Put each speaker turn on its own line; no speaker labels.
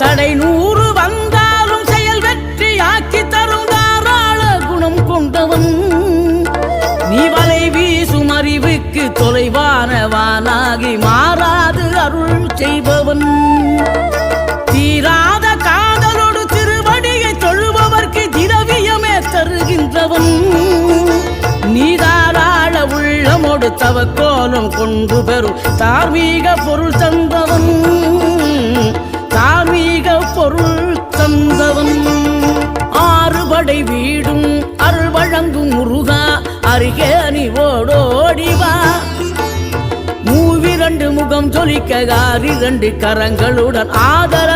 தடை 100 வந்தாலும் செயல் வெற்றியாக்கி தரும் தாராள குணம் கொண்டவன். நீ வலை வீசும் அறிவுக்கு தொலைவானவானாகி மாறாது அருள் செய்பவன். தீராத காதலோடு திருவடியை தொழுபவர்க்கு திரவியமே தருகின்றவன். நீதாராள உள்ளமோடு தவக்கோலம் கொண்டு பெறும் தார்மீக பொருள் தந்தவன். தார்மீக பொருள் தந்தவன். 6 படை வீடும் அருள் வழங்கும் முருகா அருகே நீ ஓடோடிவா. 2 முகம் ஜொலிக்க 2 கரங்களுடன் ஆதர